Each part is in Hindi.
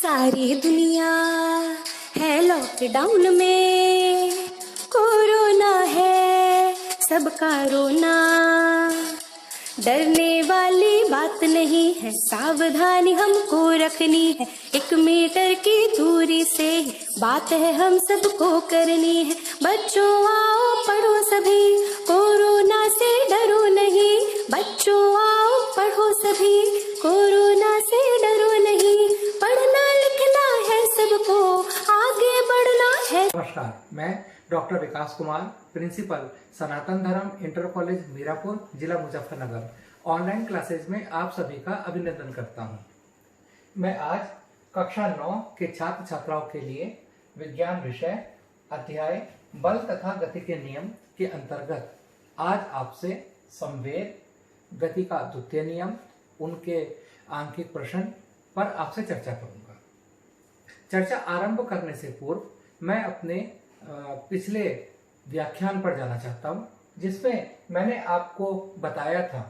सारी दुनिया है लॉकडाउन में, कोरोना है सबका रोना। डरने वाली बात नहीं है, सावधानी हमको रखनी है। 1 मीटर की दूरी से बात है हम सबको करनी है। बच्चों आओ पढ़ो सभी, कोरोना से डरो नहीं। बच्चों आओ पढ़ो सभी, कोरोना से डरो नहीं। पढ़ना लिखना है सबको, आगे बढ़ना है। नमस्कार, मैं डॉक्टर विकास कुमार, प्रिंसिपल सनातन धर्म इंटर कॉलेज मीरापुर, जिला मुजफ्फरनगर, ऑनलाइन क्लासेज में आप सभी का अभिनंदन करता हूं। मैं आज कक्षा 9 के छात्र छात्राओं के लिए विज्ञान विषय अध्याय बल तथा गति के नियम के अंतर्गत आज आपसे संवेग, गति का द्वितीय नियम, उनके आंकिक प्रश्न पर आपसे चर्चा करूंगा। चर्चा आरंभ करने से पूर्व मैं अपने पिछले व्याख्यान पर जाना चाहता हूं, जिसमें मैंने आपको बताया था,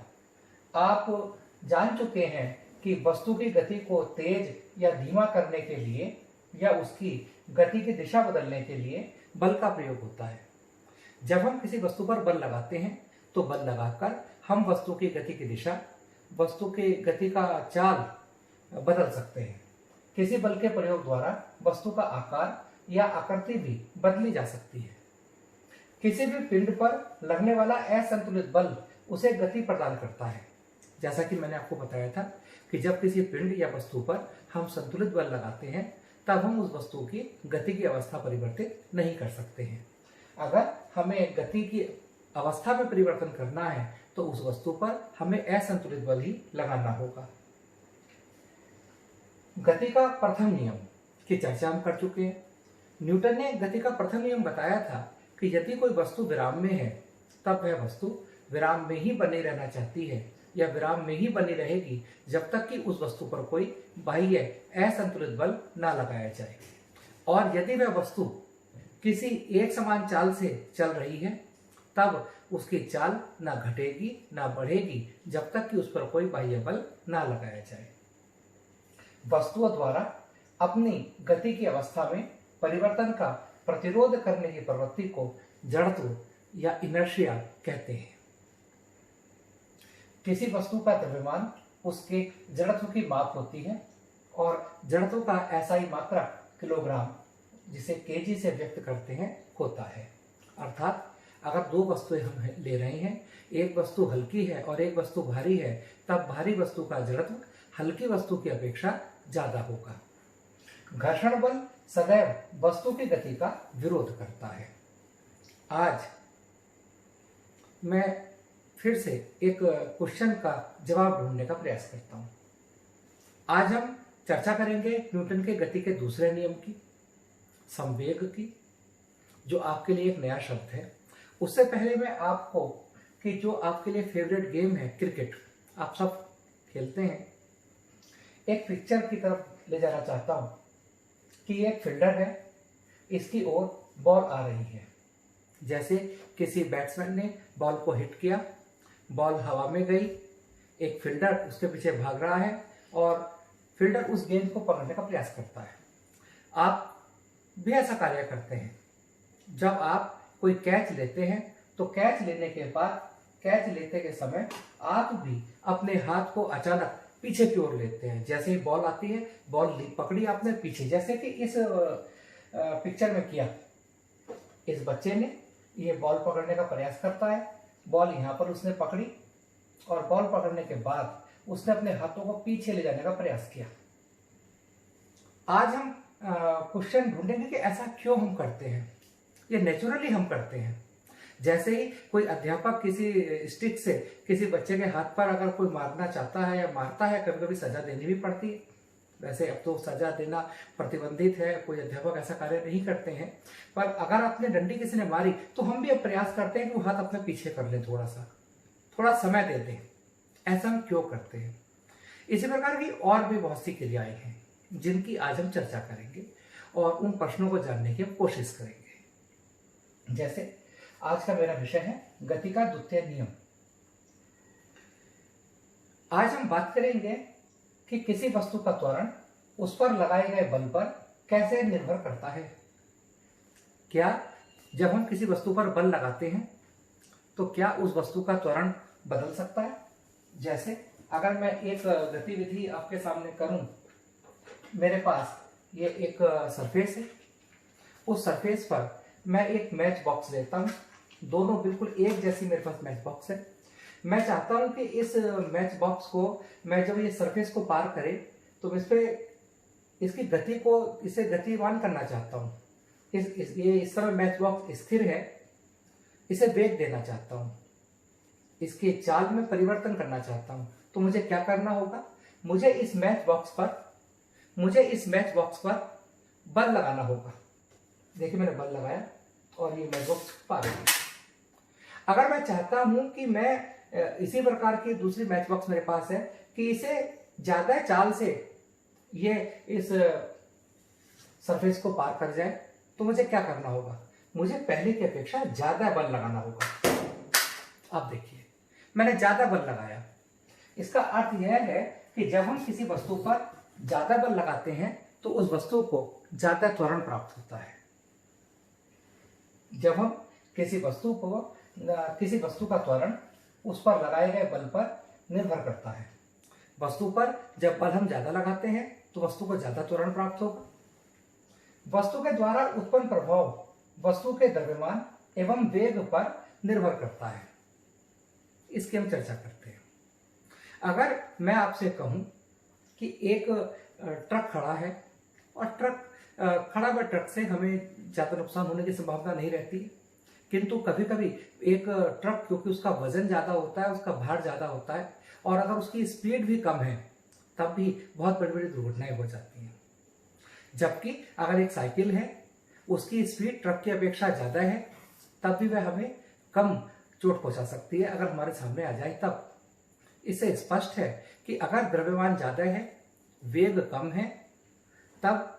आप जान चुके हैं कि वस्तु की गति को तेज या धीमा करने के लिए या उसकी गति की दिशा बदलने के लिए बल का प्रयोग होता है। जब हम किसी वस्तु पर बल लगाते हैं तो बल लगाकर हम वस्तु की गति की दिशा, वस्तु की गति का चाल बदल सकते हैं। किसी बल के प्रयोग द्वारा वस्तु का आकार या आकृति भी बदली जा सकती है। किसी भी पिंड पर लगने वाला असंतुलित बल उसे गति प्रदान करता है। जैसा कि मैंने आपको बताया था कि जब किसी पिंड या वस्तु पर हम संतुलित बल लगाते हैं तब हम उस वस्तु की गति की अवस्था परिवर्तित नहीं कर सकते हैं। अगर हमें गति की अवस्था में परिवर्तन करना है तो उस वस्तु पर हमें असंतुलित बल ही लगाना होगा। गति का प्रथम नियम की चर्चा हम कर चुके हैं। न्यूटन ने गति का प्रथम नियम बताया था कि यदि कोई वस्तु विराम में है तब वह वस्तु विराम में ही बनी रहना चाहती है या विराम में ही बनी रहेगी जब तक कि उस वस्तु पर कोई बाह्य असंतुलित बल ना लगाया जाए। और यदि वह वस्तु किसी एक समान चाल से चल रही है तब उसकी चाल ना घटेगी ना बढ़ेगी जब तक कि उस पर कोई बाह्य बल ना लगाया जाए। वस्तुओं द्वारा अपनी गति की अवस्था में परिवर्तन का प्रतिरोध करने की प्रवृत्ति को जड़त्व या इनर्शिया कहते हैं। किसी वस्तु का द्रव्यमान उसके जड़त्व की माप होती है और जड़त्व का SI मात्रा किलोग्राम, जिसे केजी से व्यक्त करते हैं, होता है। अर्थात अगर दो वस्तुएं हम ले रहे हैं, एक वस्तु हल्की है और एक वस्तु भारी है, तब भारी वस्तु का जड़त्व हल्की वस्तु की अपेक्षा ज्यादा होगा। घर्षण बल सदैव वस्तु की गति का विरोध करता है। आज मैं फिर से एक क्वेश्चन का जवाब ढूंढने का प्रयास करता हूं। आज हम चर्चा करेंगे न्यूटन के गति के दूसरे नियम की, संवेग की, जो आपके लिए एक नया शब्द है। उससे पहले मैं आपको कि जो आपके लिए फेवरेट गेम है क्रिकेट, आप सब खेलते हैं, एक पिक्चर की तरफ ले जाना चाहता हूं कि एक फील्डर है, इसकी ओर बॉल आ रही है। जैसे किसी बैट्समैन ने बॉल को हिट किया, बॉल हवा में गई, एक फील्डर उसके पीछे भाग रहा है और फील्डर उस गेंद को पकड़ने का प्रयास करता है। आप भी ऐसा कार्य करते हैं। जब आप कोई कैच लेते हैं तो कैच लेने के बाद, कैच लेते के समय आप भी अपने हाथ को अचानक पीछे की ओर लेते हैं। जैसे ही बॉल आती है, बॉल पकड़ी आपने पीछे, जैसे कि इस पिक्चर में किया। इस बच्चे ने ये बॉल पकड़ने का प्रयास करता है, बॉल यहाँ पर उसने पकड़ी और बॉल पकड़ने के बाद उसने अपने हाथों को पीछे ले जाने का प्रयास किया। आज हम क्वेश्चन ढूंढेंगे कि ऐसा क्यों हम करते हैं। ये नेचुरली हम करते हैं। जैसे ही कोई अध्यापक किसी स्टिक से किसी बच्चे के हाथ पर अगर कोई मारना चाहता है या मारता है, कभी कभी सजा देनी भी पड़ती है। वैसे अब तो सजा देना प्रतिबंधित है, कोई अध्यापक ऐसा कार्य नहीं करते हैं, पर अगर अपने डंडी किसी ने मारी तो हम भी अब प्रयास करते हैं कि वो हाथ अपने पीछे कर लें, थोड़ा समय दे दें। ऐसा हम क्यों करते हैं? इसी प्रकार की और भी बहुत सी क्रियाएं हैं जिनकी आज हम चर्चा करेंगे और उन प्रश्नों को जानने की हम कोशिश करेंगे। जैसे आज का मेरा विषय है गति का द्वितीय नियम। आज हम बात करेंगे कि किसी वस्तु का त्वरण उस पर लगाए गए बल पर कैसे निर्भर करता है? क्या जब हम किसी वस्तु पर बल लगाते हैं तो क्या उस वस्तु का त्वरण बदल सकता है? जैसे अगर मैं एक गतिविधि आपके सामने करूं, मेरे पास ये एक सरफेस है, उस सरफेस पर मैं एक मैच बॉक्स लेता हूं, दोनों बिल्कुल एक जैसी मेरे पास मैच बॉक्स है। मैं चाहता हूं कि इस मैच बॉक्स को मैं जब ये सरफेस को पार करे तो मैं इसकी गति को इसे गतिवान करना चाहता हूं। इस तरह मैच बॉक्स स्थिर है, इसे वेग देना चाहता हूं, इसके चाल में परिवर्तन करना चाहता हूं। तो मुझे क्या करना होगा? मुझे इस मैच बॉक्स पर बल लगाना होगा। देखिए मैंने बल लगाया और ये मैच बॉक्स पार हो गया। अगर मैं चाहता हूं कि मैं इसी प्रकार की दूसरी मैच बॉक्स मेरे पास है कि इसे ज्यादा चाल से ये इस सरफेस को पार कर जाए, तो मुझे क्या करना होगा? मुझे पहले की अपेक्षा ज्यादा बल लगाना होगा। अब देखिए मैंने ज्यादा बल लगाया, इसका अर्थ यह है कि जब हम किसी वस्तु पर ज्यादा बल लगाते हैं तो उस वस्तु को ज्यादा त्वरण प्राप्त होता है। जब हम किसी वस्तु का त्वरण उस पर लगाए गए बल पर निर्भर करता है। वस्तु पर जब बल हम ज्यादा लगाते हैं तो वस्तु को ज्यादा त्वरण प्राप्त होगा। वस्तु के द्वारा उत्पन्न प्रभाव वस्तु के द्रव्यमान एवं वेग पर निर्भर करता है। इसकी हम चर्चा करते हैं। अगर मैं आपसे कहूं कि एक ट्रक खड़ा है और खड़ा हुआ ट्रक से हमें ज्यादा नुकसान होने की संभावना नहीं रहती, किंतु कभी कभी एक ट्रक, क्योंकि उसका वजन ज्यादा होता है, उसका भार ज्यादा होता है और अगर उसकी स्पीड भी कम है तब भी बहुत बड़ी बड़ी दुर्घटनाएं हो जाती हैं। जबकि अगर एक साइकिल है, उसकी स्पीड ट्रक की अपेक्षा ज्यादा है, तब भी वह हमें कम चोट पहुंचा सकती है अगर हमारे सामने आ जाए तब। इससे स्पष्ट है कि अगर द्रव्यमान ज्यादा है, वेग कम है तब,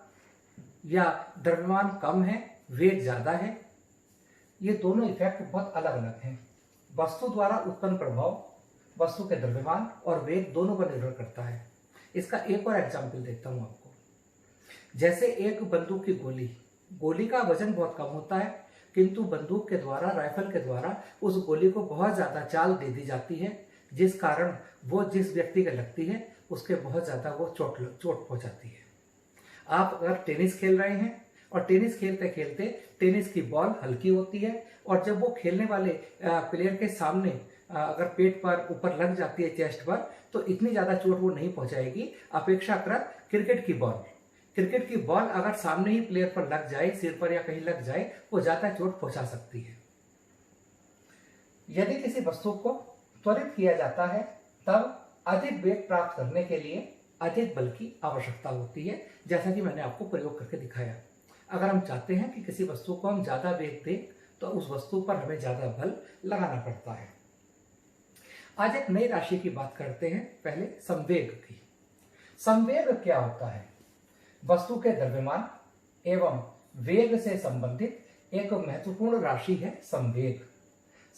या द्रव्यमान कम है, वेग ज्यादा है, ये दोनों इफेक्ट बहुत अलग अलग हैं। वस्तु द्वारा उत्पन्न प्रभाव वस्तु के द्रव्यमान और वेग दोनों पर निर्भर करता है। इसका एक और एग्जाम्पल देता हूं आपको। जैसे एक बंदूक की गोली का वजन बहुत कम होता है, किंतु बंदूक के द्वारा, राइफल के द्वारा उस गोली को बहुत ज्यादा चाल दे दी जाती है, जिस कारण वो जिस व्यक्ति को लगती है उसके बहुत ज्यादा वो चोट पहुंचाती है। आप अगर टेनिस खेल रहे हैं और टेनिस खेलते खेलते टेनिस की बॉल हल्की होती है और जब वो खेलने वाले प्लेयर के सामने अगर पेट पर ऊपर लग जाती है, चेस्ट पर, तो इतनी ज्यादा चोट वो नहीं पहुंचाएगी अपेक्षाकृत क्रिकेट की बॉल अगर सामने ही प्लेयर पर लग जाए, सिर पर या कहीं लग जाए, वो ज्यादा चोट पहुंचा सकती है। यदि किसी वस्तु को त्वरित किया जाता है तब अधिक वेग प्राप्त करने के लिए अधिक बल की आवश्यकता होती है, जैसा कि मैंने आपको प्रयोग करके दिखाया। अगर हम चाहते हैं कि किसी वस्तु को हम ज्यादा वेग दें तो उस वस्तु पर हमें ज्यादा बल लगाना पड़ता है। आज एक नई राशि की बात करते हैं, पहले संवेग की। संवेग क्या होता है? वस्तु के द्रव्यमान एवं वेग से संबंधित एक महत्वपूर्ण राशि है संवेग।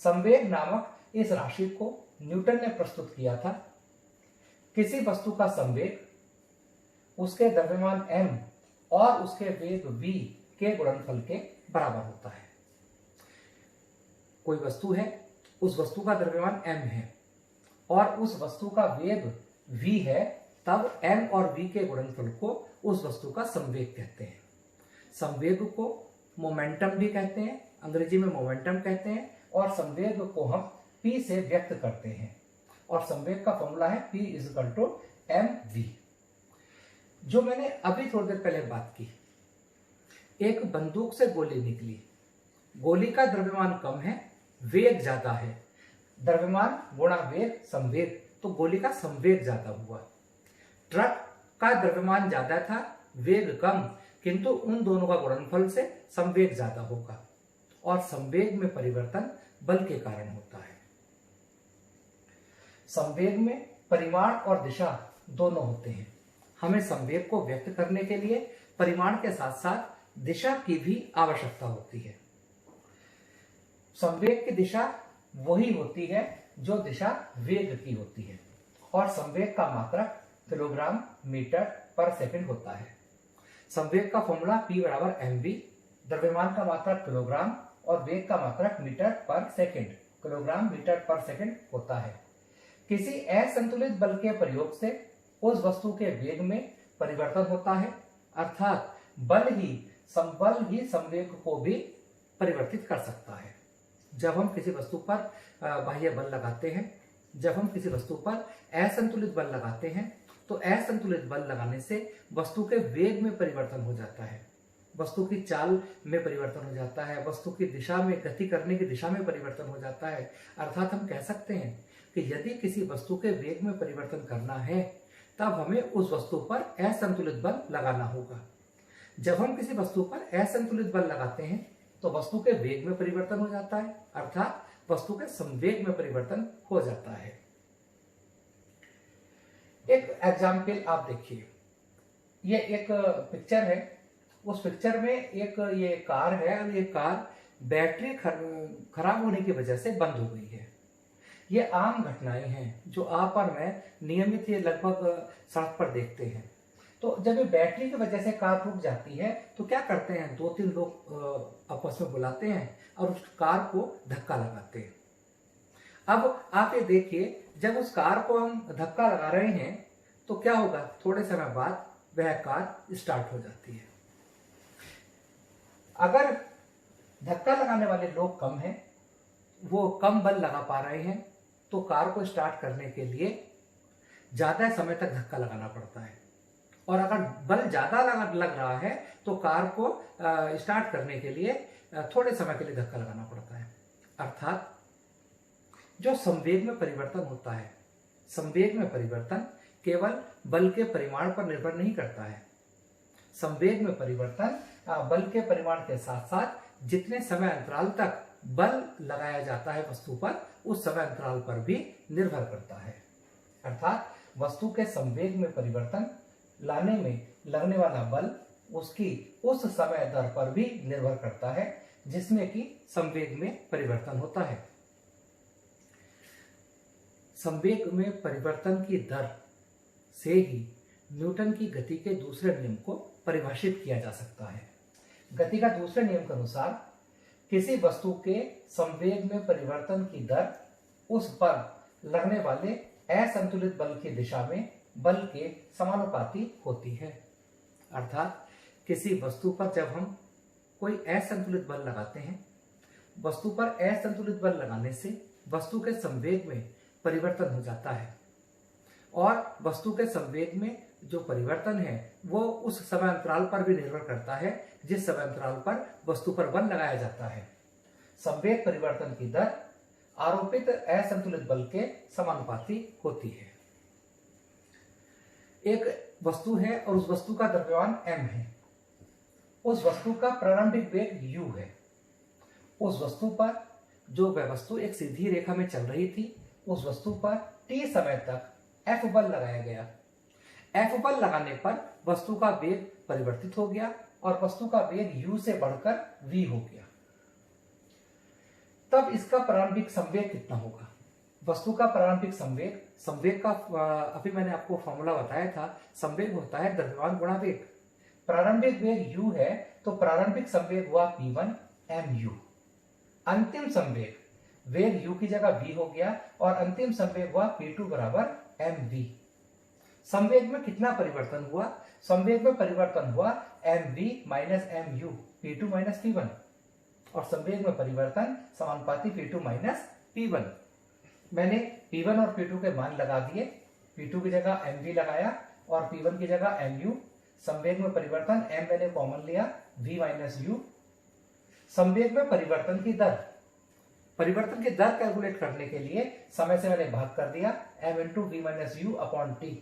संवेग नामक इस राशि को न्यूटन ने प्रस्तुत किया था। किसी वस्तु का संवेग उसके द्रव्यमान m और उसके वेग v के गुणनफल के बराबर होता है। कोई वस्तु है, उस वस्तु का द्रव्यमान m है और उस वस्तु का वेग v है, तब m और v के गुणनफल को उस वस्तु का संवेग कहते हैं। संवेग को मोमेंटम भी कहते हैं, अंग्रेजी में मोमेंटम कहते हैं, और संवेग को हम p से व्यक्त करते हैं और संवेग का फॉर्मूला है p = mv। जो मैंने अभी थोड़ी देर पहले बात की, एक बंदूक से गोली निकली, गोली का द्रव्यमान कम है, वेग ज्यादा है, द्रव्यमान गुणा वेग संवेग, तो गोली का संवेग ज्यादा हुआ। ट्रक का द्रव्यमान ज्यादा था, वेग कम, किंतु उन दोनों का गुणनफल से संवेग ज्यादा होगा और संवेग में परिवर्तन बल के कारण होता है। संवेग में परिमाण और दिशा दोनों होते हैं। हमें संवेग को व्यक्त करने के लिए परिमाण के साथ साथ दिशा की भी आवश्यकता होती है। संवेग की दिशा वही होती है जो दिशा वेग की होती है और संवेग का मात्रक किलोग्राम, मीटर, पर सेकंड होता है। संवेग का फॉर्मूला P बराबर mv, द्रव्यमान का मात्रक किलोग्राम और वेग का मात्रक मीटर पर सेकंड, किलोग्राम मीटर पर सेकंड होता है। किसी असंतुलित बल के प्रयोग से उस वस्तु के वेग में परिवर्तन होता है, अर्थात बल ही संवेग को भी परिवर्तित कर सकता है। जब हम किसी वस्तु पर बाह्य बल लगाते हैं, जब हम किसी वस्तु पर असंतुलित बल लगाते हैं, तो असंतुलित बल लगाने से वस्तु के वेग में परिवर्तन हो जाता है, वस्तु की चाल में परिवर्तन हो जाता है, वस्तु की दिशा में, गति करने की दिशा में परिवर्तन हो जाता है। अर्थात हम कह सकते हैं कि यदि किसी वस्तु के वेग में परिवर्तन करना है तब हमें उस वस्तु पर असंतुलित बल लगाना होगा। जब हम किसी वस्तु पर असंतुलित बल लगाते हैं तो वस्तु के वेग में परिवर्तन हो जाता है, अर्थात वस्तु के संवेग में परिवर्तन हो जाता है। एक एग्जाम्पल आप देखिए, ये एक पिक्चर है। उस पिक्चर में एक ये कार है और ये कार बैटरी खराब होने की वजह से बंद हो गई है। ये आम घटनाएं हैं जो आप और मैं नियमित ये लगभग सड़क पर देखते हैं। तो जब ये बैटरी की वजह से कार रुक जाती है तो क्या करते हैं, 2-3 लोग आपस में बुलाते हैं और उस कार को धक्का लगाते हैं। अब आप ये देखिए, जब उस कार को हम धक्का लगा रहे हैं तो क्या होगा, थोड़े समय बाद वह कार स्टार्ट हो जाती है। अगर धक्का लगाने वाले लोग कम हैं, वो कम बल लगा पा रहे हैं, तो कार को स्टार्ट करने के लिए ज्यादा समय तक धक्का लगाना पड़ता है। और अगर बल ज्यादा लग रहा है तो कार को स्टार्ट करने के लिए थोड़े समय के लिए धक्का लगाना पड़ता है। अर्थात जो संवेग में परिवर्तन होता है, संवेग में परिवर्तन केवल बल के परिमाण पर निर्भर नहीं करता है। संवेग में परिवर्तन बल के परिमाण के साथ साथ जितने समय अंतराल तक बल लगाया जाता है वस्तु पर, उस समय अंतराल पर भी निर्भर करता है। अर्थात वस्तु के संवेग में परिवर्तन लाने में लगने वाला बल उसकी उस समय दर पर भी निर्भर करता है जिसमें कि संवेग में परिवर्तन होता है। संवेग में परिवर्तन की दर से ही न्यूटन की गति के दूसरे नियम को परिभाषित किया जा सकता है। गति का दूसरे नियम के अनुसार किसी वस्तु के संवेग में परिवर्तन की दर उस पर लगने वाले असंतुलित बल की दिशा में बल के समानुपाती होती है। अर्थात किसी वस्तु पर जब हम कोई असंतुलित बल लगाते हैं, वस्तु पर असंतुलित बल लगाने से वस्तु के संवेग में परिवर्तन हो जाता है और वस्तु के संवेग में जो परिवर्तन है वो उस समय अंतराल पर भी निर्भर करता है जिस समय अंतराल पर वस्तु पर बल लगाया जाता है। संवेग परिवर्तन की दर आरोपित असंतुलित बल के समानुपाती होती है। एक वस्तु है और उस वस्तु का द्रव्यमान m है। उस वस्तु का प्रारंभिक वेग u है। उस वस्तु पर जो वह वस्तु एक सीधी रेखा में चल रही थी, उस वस्तु पर t समय तक F बल लगाया गया। F बल लगाने पर वस्तु का वेग परिवर्तित हो गया और वस्तु का वेग u से बढ़कर v हो गया। तब इसका प्रारंभिक संवेग कितना होगा? वस्तु का प्रारंभिक संवेग, संवेग का अभी मैंने आपको फॉर्मूला बताया था, संवेग होता है द्रव्यमान गुणा वेग। प्रारंभिक वेग u है तो प्रारंभिक संवेग हुआ p1 mu। अंतिम संवेग, वेग u की जगह v हो गया और अंतिम संवेग हुआ p2 बराबर mv। संवेग में कितना परिवर्तन हुआ? संवेग में परिवर्तन हुआ mv minus mu, p2 minus p1, और संवेग में परिवर्तन समानुपाती p2 माइनस p1। मैंने p1 और p2 के मान लगा दिए, p2 की जगह mv लगाया और p1 की जगह mu। संवेग में परिवर्तन m मैंने कॉमन लिया, v माइनस u। संवेग में परिवर्तन की दर, परिवर्तन की दर कैलकुलेट करने के लिए समय से मैंने भाग कर दिया, m into v minus u upon t।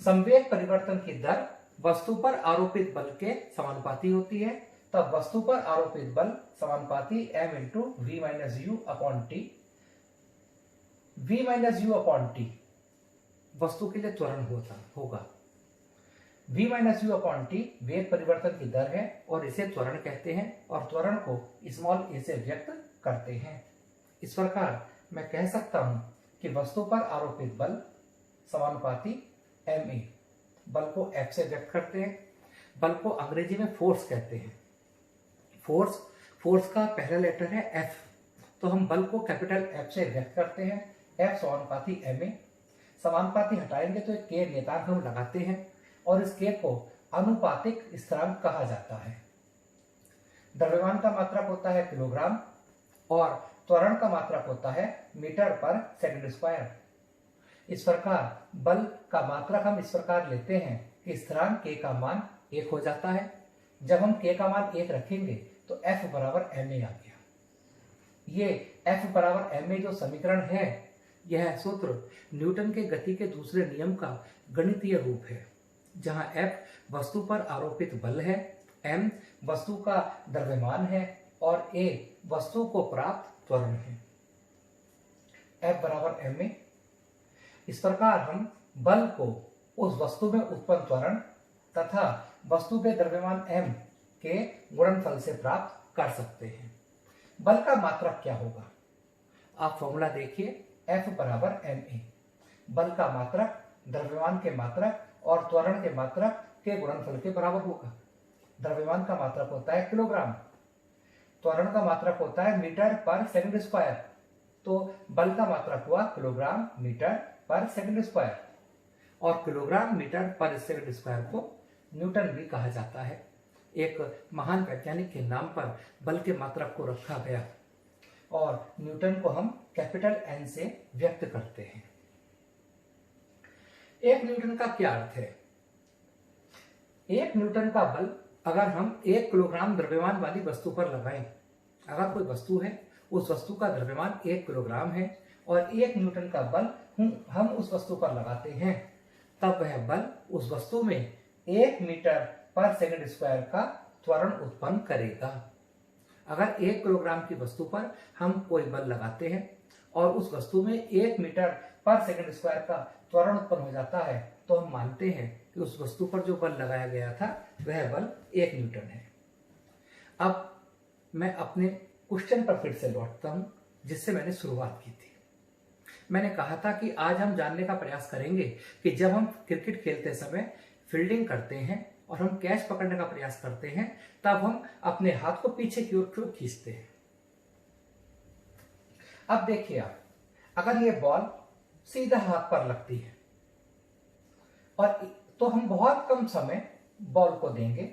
संवेग परिवर्तन की दर वस्तु पर आरोपित बल के समानुपाती होती है, तब वस्तु पर आरोपित बल समानुपाती m into v minus u upon t। v minus u upon t वस्तु के लिए त्वरण होगा। v minus u upon t वेग परिवर्तन की दर है और इसे त्वरण कहते हैं और त्वरण को स्मॉल a से व्यक्त करते हैं। इस प्रकार मैं कह सकता हूं कि वस्तु पर आरोपित बल समानुपाती ma बल को F से व्यक्त करते हैं। बल को अंग्रेजी में फोर्स कहते हैं। फोर्स का पहला लेटर है F, तो हम बल को कैपिटल F से व्यक्त करते हैं। F समानुपाती ma। समानुपाती हटाएंगे तो एक K नियतांक हम लगाते हैं और इस K को अनुपातिक स्थिरांक कहा जाता है। द्रव्यमान का मात्रक होता है किलोग्राम और त्वरण का मात्रक होता है मीटर पर सेकंड स्क्वायर। इस प्रकार बल का मात्रक हम इस प्रकार लेते हैं कि स्थिरांक K का मान 1 हो जाता है। जब हम K का मान 1 रखेंगे तो F बराबर ma आ गया। ये F बराबर ma जो समीकरण है, यह सूत्र न्यूटन के गति के दूसरे नियम का गणितीय रूप है, जहां F वस्तु पर आरोपित बल है, m वस्तु का द्रव्यमान है और a वस्तु को प्राप्त त्वरण है। F बराबर ma। इस प्रकार हम बल को उस वस्तु में उत्पन्न त्वरण तथा वस्तु के द्रव्यमान m के गुणनफल से प्राप्त कर सकते हैं। बल का मात्रक क्या होगा? आप फॉर्मूला देखिए, F बराबर ma। बल का मात्रक द्रव्यमान के मात्रक और त्वरण के मात्रक के गुणनफल के बराबर होगा। द्रव्यमान का मात्रक होता है किलोग्राम, त्वरण का मात्रक होता है मीटर पर सेकंड स्क्वायर, तो बल का मात्रक हुआ किलोग्राम मीटर पर सेकंड स्क्वायर। और किलोग्राम मीटर पर सेकंड स्क्वायर को न्यूटन भी कहा जाता है। एक महान वैज्ञानिक के नाम पर बल के मात्रक को रखा गया और न्यूटन को हम कैपिटल N से व्यक्त करते हैं। एक न्यूटन का क्या अर्थ है? एक न्यूटन का बल अगर हम 1 किलोग्राम द्रव्यमान वाली वस्तु पर लगाएं, अगर कोई वस्तु है, उस वस्तु का द्रव्यमान 1 किलोग्राम है और 1 न्यूटन का बल हम उस वस्तु पर लगाते हैं, तब वह बल उस वस्तु में 1 मीटर पर सेकंड स्क्वायर का त्वरण उत्पन्न करेगा। अगर 1 किलोग्राम की वस्तु पर हम कोई बल लगाते हैं और उस वस्तु में 1 मीटर पर सेकंड स्क्वायर का त्वरण उत्पन्न हो जाता है, तो हम मानते हैं कि उस वस्तु पर जो बल लगाया गया था वह बल 1 न्यूटन है। अब मैं अपने क्वेश्चन पर फिर से लौटता हूं, जिससे मैंने शुरुआत की थी। मैंने कहा था कि आज हम जानने का प्रयास करेंगे कि जब हम क्रिकेट खेलते समय फील्डिंग करते हैं और हम कैच पकड़ने का प्रयास करते हैं, तब हम अपने हाथ को पीछे की ओर क्यों खींचते हैं। अब देखिए आप, अगर ये बॉल सीधा हाथ पर लगती है और तो हम बहुत कम समय बॉल को देंगे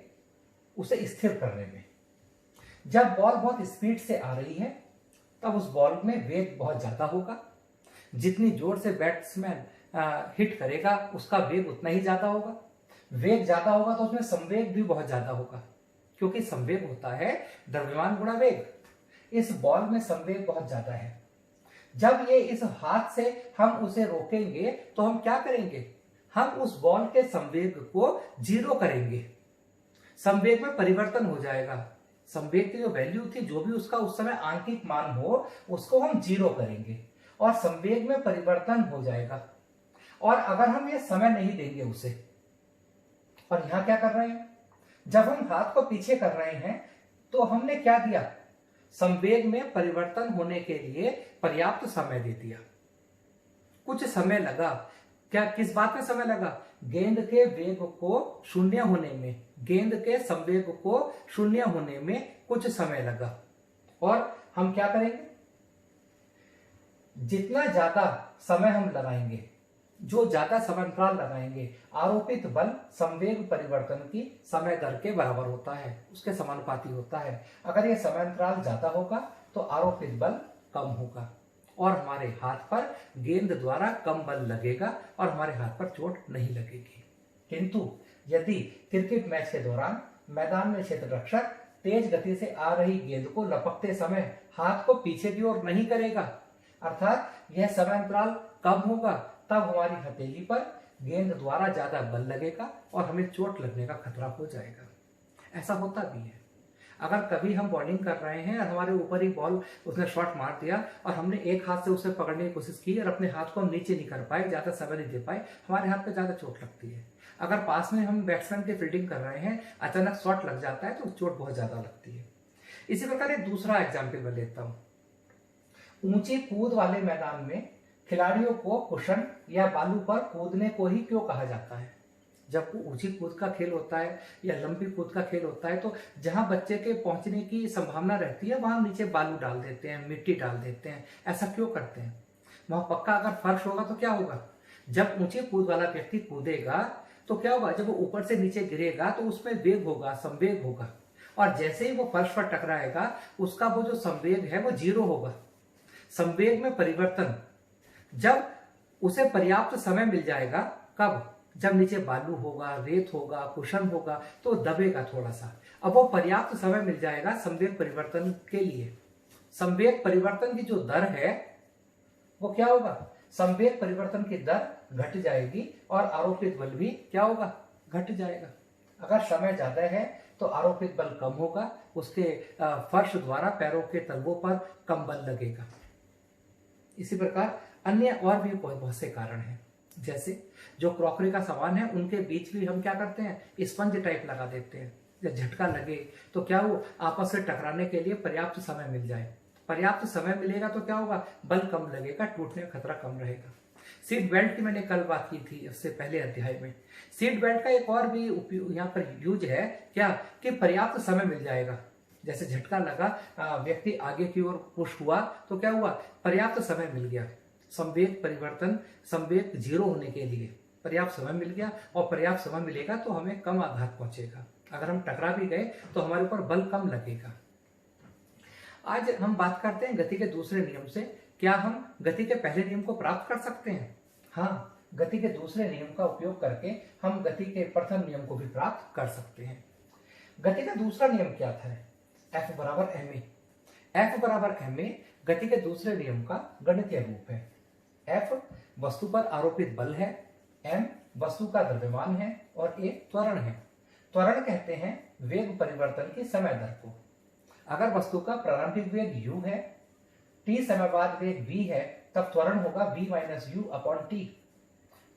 उसे स्थिर करने में। जब बॉल बहुत स्पीड से आ रही है, तब उस बॉल में वेग बहुत ज्यादा होगा। जितनी जोर से बैट्समैन हिट करेगा, उसका वेग उतना ही ज्यादा होगा। वेग ज्यादा होगा तो उसमें संवेग भी बहुत ज्यादा होगा, क्योंकि संवेग होता है द्रव्यमान गुणा वेग। इस बॉल में संवेग बहुत ज्यादा है। जब ये इस हाथ से हम उसे रोकेंगे तो हम क्या करेंगे? हम उस बॉल के संवेग को 0 करेंगे। संवेग में परिवर्तन हो जाएगा। संवेग की जो वैल्यू थी, जो भी उसका उस समय आंकिक मान हो, उसको हम 0 करेंगे और संवेग में परिवर्तन हो जाएगा। और अगर हम ये समय नहीं देंगे उसे, और यहां क्या कर रहे हैं, जब हम हाथ को पीछे कर रहे हैं तो हमने क्या दिया? संवेग में परिवर्तन होने के लिए पर्याप्त समय दे दिया। कुछ समय लगा। क्या, किस बात में समय लगा? गेंद के वेग को शून्य होने में, गेंद के संवेग को शून्य होने में कुछ समय लगा। और हम क्या करेंगे? जितना ज्यादा समय हम लगाएंगे, जो ज्यादा समय अंतराल लगाएंगे, आरोपित बल संवेग परिवर्तन की समय दर के बराबर होता है, उसके समानुपाती होता है। अगर ये समय अंतराल ज्यादा होगा तो आरोपित बल कम होगा और हमारे हाथ पर गेंद द्वारा कम बल लगेगा और हमारे हाथ पर चोट नहीं लगेगी। किंतु यदि क्रिकेट मैच के दौरान मैदान में क्षेत्र रक्षक तेज गति से आ रही गेंद को लपकते समय हाथ को पीछे की ओर नहीं करेगा, अर्थात यह समय अंतराल कम होगा, तब हमारी हथेली पर गेंद द्वारा ज्यादा बल लगेगा और हमें चोट लगने का खतरा हो जाएगा। ऐसा होता भी है। अगर कभी हम बॉलिंग कर रहे हैं और हमारे ऊपर ही बॉल उसने शॉट मार दिया और हमने एक हाथ से उसे पकड़ने की कोशिश की और अपने हाथ को हम नीचे नहीं कर पाए, ज्यादा समय नहीं दे पाए, हमारे हाथ पे ज्यादा चोट लगती है। अगर पास में हम बैट्समैन की फील्डिंग कर रहे हैं, अचानक शॉट लग जाता है तो चोट बहुत ज्यादा लगती है। इसी प्रकार एक दूसरा एग्जाम्पल मैं लेता हूं। ऊंची कूद वाले मैदान में खिलाड़ियों को कुशन या बालू पर कूदने को ही क्यों कहा जाता है? जब वो ऊंची कूद का खेल होता है या लंबी कूद का खेल होता है तो जहां बच्चे के पहुंचने की संभावना रहती है वहां नीचे बालू डाल देते हैं, मिट्टी डाल देते हैं। ऐसा क्यों करते हैं? वहां पक्का अगर फर्श होगा तो क्या होगा? जब ऊंची कूद वाला व्यक्ति कूदेगा तो क्या होगा? जब वो ऊपर से नीचे गिरेगा तो उसमें वेग होगा, संवेग होगा, और जैसे ही वो फर्श पर टकराएगा उसका वो जो संवेग है वो 0 होगा। संवेग में परिवर्तन जब उसे पर्याप्त समय मिल जाएगा, कब? जब नीचे बालू होगा, रेत होगा, कुशन होगा तो दबेगा थोड़ा सा। अब वो पर्याप्त समय मिल जाएगा संवेग परिवर्तन के लिए। संवेग परिवर्तन की जो दर है वो क्या होगा? संवेग परिवर्तन की दर घट जाएगी और आरोपित बल भी क्या होगा? घट जाएगा। अगर समय ज्यादा है तो आरोपित बल कम होगा, उसके फर्श द्वारा पैरों के तलवों पर कम बल लगेगा। इसी प्रकार अन्य और भी बहुत से कारण हैं, जैसे जो क्रॉकरी का सामान है उनके बीच भी हम क्या करते हैं? स्पंज टाइप लगा देते हैं। जब झटका लगे तो क्या हो? आपस में टकराने के लिए पर्याप्त समय मिल जाए। पर्याप्त समय मिलेगा तो क्या होगा? बल कम लगेगा, टूटने का खतरा कम रहेगा। सीट बेल्ट की मैंने कल बात की थी इससे पहले अध्याय में। सीट बेल्ट का एक और भी यहाँ पर यूज है क्या? कि पर्याप्त समय मिल जाएगा। जैसे झटका लगा, व्यक्ति आगे की ओर पुश हुआ तो क्या हुआ? पर्याप्त समय मिल गया। संवेग परिवर्तन, संवेग 0 होने के लिए पर्याप्त समय मिल गया, और पर्याप्त समय मिलेगा तो हमें कम आघात पहुंचेगा। अगर हम टकरा भी गए तो हमारे ऊपर बल कम लगेगा। आज हम बात करते हैं गति के दूसरे नियम से। क्या हम गति के पहले नियम को प्राप्त कर सकते हैं? हाँ, गति के दूसरे नियम का उपयोग करके हम गति के प्रथम नियम को भी प्राप्त कर सकते हैं। गति का दूसरा नियम क्या था? F बराबर ma। F बराबर ma गति के दूसरे नियम का गणितीय रूप है। F वस्तु पर आरोपित बल है, m वस्तु का द्रव्यमान है और a त्वरण है। त्वरण कहते हैं वेग परिवर्तन की समय दर को। अगर वस्तु का प्रारंभिक वेग u है, t समय बाद वेग v है, तब त्वरण होगा v minus u upon t।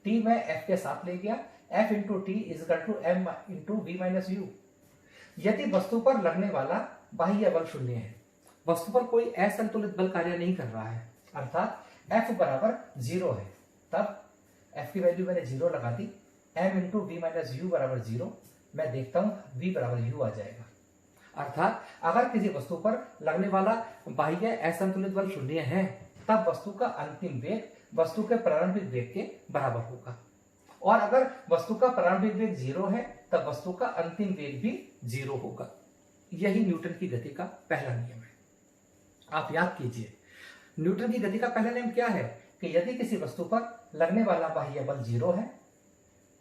t मैं f के साथ ले गया, f into T equal to m into v minus u। यदि वस्तु पर लगने वाला बाह्य बल 0 है, वस्तु पर कोई असंतुलित बल कार्य नहीं कर रहा है, अर्थात F बराबर 0 है, तब F की वैल्यू मैंने 0 लगा दी, m into V minus U बराबर 0। मैं देखता हूं v बराबर u आ जाएगा। अर्थात अगर किसी वस्तु पर लगने वाला बाह्य असंतुलित बल 0 है, तब वस्तु का अंतिम वेग वस्तु के प्रारंभिक वेग के बराबर होगा, और अगर वस्तु का प्रारंभिक वेग 0 है तब वस्तु का अंतिम वेग भी 0 होगा। यही न्यूटन की गति का पहला नियम है। आप याद कीजिए, न्यूटन की गति का पहला नियम क्या है? कि यदि किसी वस्तु पर लगने वाला बाह्य बल 0 है,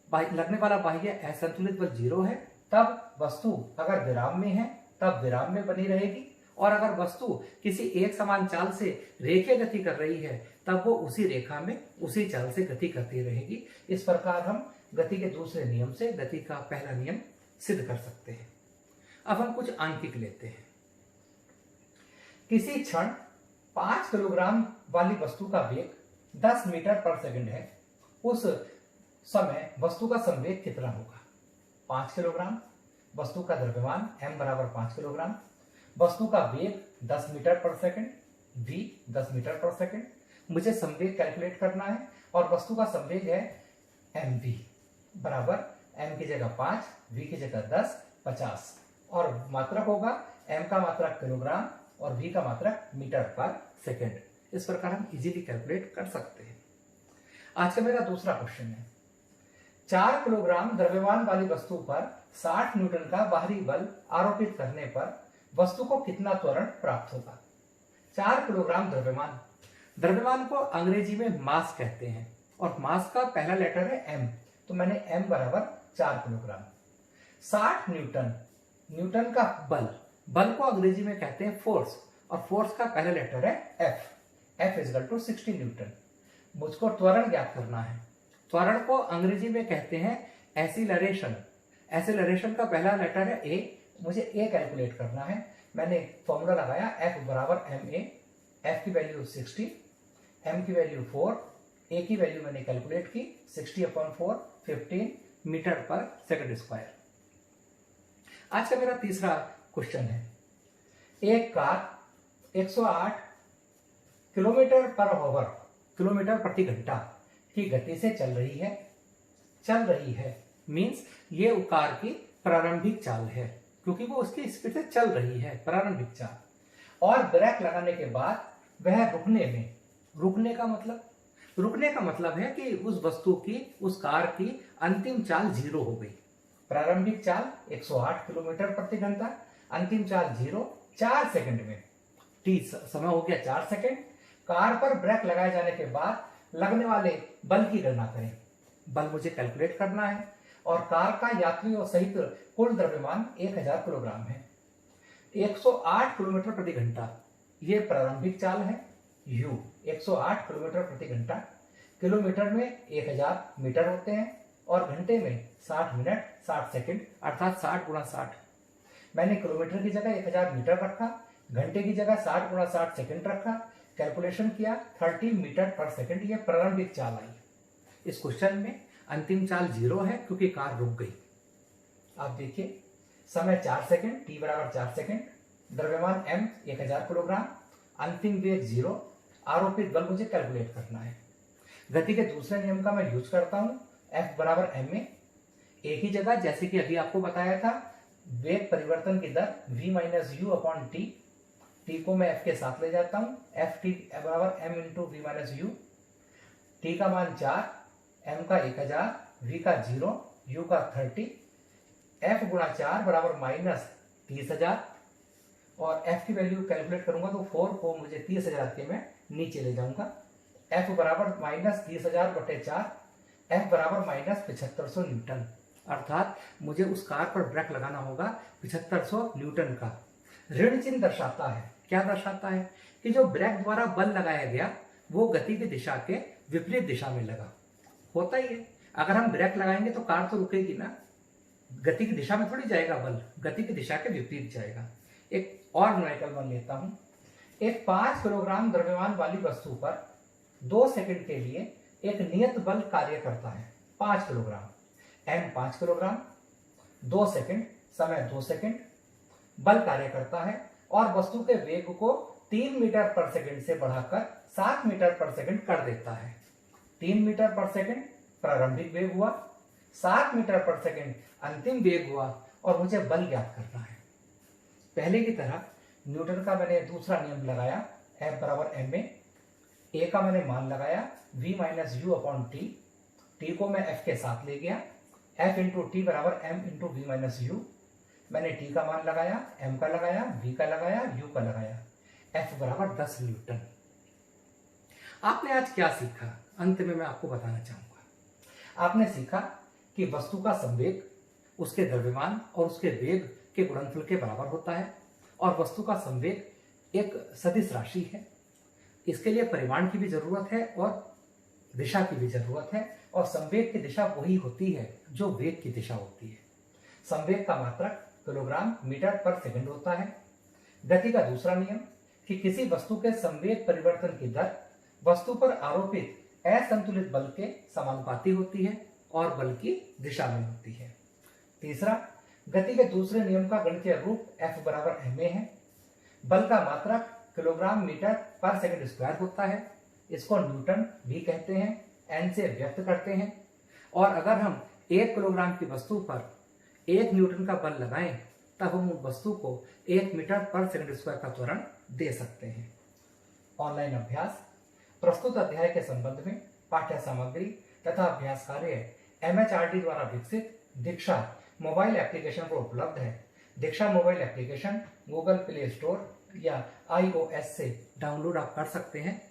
लगने वाला बाह्य असंतुलित बल 0 है, तब वस्तु अगर विराम में है तब विराम में बनी रहेगी, और अगर वस्तु किसी एक समान चाल से रेखीय गति कर रही है तब वो उसी रेखा में उसी चाल से गति करती रहेगी। इस प्रकार हम गति के दूसरे नियम से गति का पहला नियम सिद्ध कर सकते हैं। अब हम कुछ आंकिक लेते हैं। किसी क्षण 5 किलोग्राम वाली वस्तु का वेग 10 मीटर पर सेकंड है, उस समय वस्तु का संवेग कितना होगा? 5 किलोग्राम, वस्तु का द्रव्यमान m बराबर 5 किलोग्राम, वस्तु का वेग 10 मीटर पर सेकंड, v 10 मीटर पर सेकंड। मुझे संवेग कैलकुलेट करना है और वस्तु का संवेग है mv बराबर m की जगह 5, v की जगह 10, 50, और मात्रक होगा m का मात्रक किलोग्राम और v का मात्रक मीटर पर सेकंड। इस प्रकार हम इजीली कैलकुलेट कर सकते हैं। आज का मेरा दूसरा क्वेश्चन है, 4 किलोग्राम द्रव्यमान वाली वस्तु पर 60 न्यूटन का बाहरी बल आरोपित करने पर वस्तु को कितना त्वरण प्राप्त होगा? 4 किलोग्राम द्रव्यमान, द्रव्यमान को अंग्रेजी में मास कहते हैं और मास का पहला लेटर है m, तो मैंने m बराबर 4 किलोग्राम। 60 न्यूटन, न्यूटन का बल, बल को अंग्रेजी में कहते हैं फोर्स, और फोर्स का पहला लेटर है f, f is equal to 60 newton. मुझको त्वरण ज्ञात करना है। त्वरण को अंग्रेजी में कहते हैं एक्सीलरेशन, एक्सीलरेशन का पहला लेटर है a, मुझे a कैलकुलेट करना है। मैंने फॉर्मूला लगाया f बराबर ma, f की वैल्यू 60, m की वैल्यू 4, a की वैल्यू मैंने कैलकुलेट की 60/4, 15 मीटर पर सेकंड स्क्वायर। आज का मेरा तीसरा क्वेश्चन है, एक car 108 kilometre per hour, kilometre प्रति घंटा की गति से चल रही है, मीन्स ये कार की प्रारंभिक चाल है, क्योंकि वो उसकी स्पीड से चल रही है, प्रारंभिक चाल। और ब्रेक लगाने के बाद वह रुकने का मतलब है कि उस वस्तु की, उस कार की अंतिम चाल 0 हो गई। प्रारंभिक चाल 108 किलोमीटर प्रति घंटा, अंतिम चाल 0, 4 सेकंड में। टी समय हो गया 4 सेकंड। कार पर ब्रेक लगाए जाने के बाद लगने वाले बल की गणना करें। बल मुझे कैलकुलेट करना है और कार का यात्रियों सहित कुल द्रव्यमान 1000 किलोग्राम है। 108 किलोमीटर प्रति घंटा ये प्रारंभिक चाल है। U 108 किलोमीटर प्रति घंटा, किलोमीटर में 1000 मीटर होते हैं और घंटे में 60 मिनट 60 सेकंड, अर्थात 60 गुणा 60। मैंने किलोमीटर की जगह 1000 मीटर रखा, घंटे की जगह 60 गुणा 60 सेकंड रखा, कैलकुलेशन किया, 30 मीटर पर सेकंड ये प्रारंभिक चाल आई। इस क्वेश्चन में अंतिम चाल 0 है क्योंकि कार रुक गई। आप देखिए, समय 4 सेकंड, t बराबर 4 सेकंड, द्रव्यमान m 1000 किलोग्राम, अंतिम वेग 0, आरोपित बल मुझे कैलकुलेट करना है। गति के दूसरे नियम का मैं यूज करता हूं, F बराबर ma। एक ही जगह, जैसे कि अभी आपको बताया था, वेग परिवर्तन की दर v minus U upon T, T को मैं F के साथ ले जाता हूं, एफ टी बराबर m into V minus U. T का मान 4, m का 1000, v का 0, u का 30, f गुणा 4 बराबर माइनस 30,000 और f की वैल्यू कैलकुलेट करूंगा तो 4 को मुझे 30,000 के मैं नीचे ले जाऊंगा। f बराबर माइनस 30,000 बटे 4, f बराबर माइनस 7500 न्यूटन, अर्थात मुझे उस कार पर ब्रेक लगाना होगा 7500 न्यूटन का। ऋण चिन्ह दर्शाता है, क्या दर्शाता है कि जो ब्रेक द्वारा बल लगाया गया वो गति की दिशा के विपरीत दिशा में लगा। होता ही है, अगर हम ब्रेक लगाएंगे तो कार तो रुकेगी ना, गति की दिशा में थोड़ी जाएगा बल, गति की दिशा के विपरीत जाएगा। एक और न्यूमेरिकल वन लेता हूं। एक 5 किलोग्राम द्रव्यमान वाली वस्तु पर 2 सेकंड के लिए एक नियत बल कार्य करता है। 5 किलोग्राम, m 5 किलोग्राम, 2 सेकंड, समय 2 सेकंड, बल कार्य करता है और वस्तु के वेग को 3 मीटर पर सेकंड से बढ़ाकर 7 मीटर पर सेकंड कर देता है। 3 मीटर पर सेकंड प्रारंभिक वेग हुआ, 7 मीटर पर सेकंड अंतिम वेग हुआ और मुझे बल ज्ञात करना है। पहले की तरह न्यूटन का मैंने दूसरा नियम लगाया, F बराबर ma। A का मैंने मान लगाया v minus U upon T, T को मैं F के साथ ले गया, F इंटू टी बराबर m into V minus U. मैंने t का मान लगाया, m का लगाया, v का लगाया, u का लगाया, F बराबर 10 न्यूटन। आपने आज क्या सीखा, अंत में मैं आपको बताना चाहूंगा। आपने सीखा कि वस्तु का संवेग उसके द्रव्यमान और उसके वेग के गुणनफल के बराबर होता है और वस्तु का संवेग एक सदिश राशि है। इसके लिए परिमाण की भी जरूरत है और दिशा की भी जरूरत है और संवेग की दिशा वही होती है जो वेग की दिशा होती है। संवेग का मात्रक किलोग्राम मीटर पर सेकंड होता है। गति का दूसरा नियम कि किसी वस्तु के संवेग परिवर्तन की दर वस्तु पर आरोपित असंतुलित बल के समानुपाती होती है और बल की दिशा में होती है। तीसरा, गति के दूसरे नियम का गणितीय रूप F बराबर ma है। बल का मात्रक किलोग्राम मीटर पर सेकंड स्क्वायर होता है। इसको न्यूटन भी कहते हैं, n से व्यक्त करते हैं। और अगर हम 1 किलोग्राम की वस्तु पर 1 न्यूटन का बल लगाएं तब हम उस वस्तु को 1 मीटर पर सेकंड स्क्वायर का त्वरण दे सकते हैं। ऑनलाइन अभ्यास। प्रस्तुत अध्याय के संबंध में पाठ्य सामग्री तथा अभ्यास कार्य MHRD द्वारा विकसित दीक्षा मोबाइल एप्लीकेशन पर उपलब्ध है। Diksha mobile application Google Play Store या iOS से डाउनलोड आप कर सकते हैं।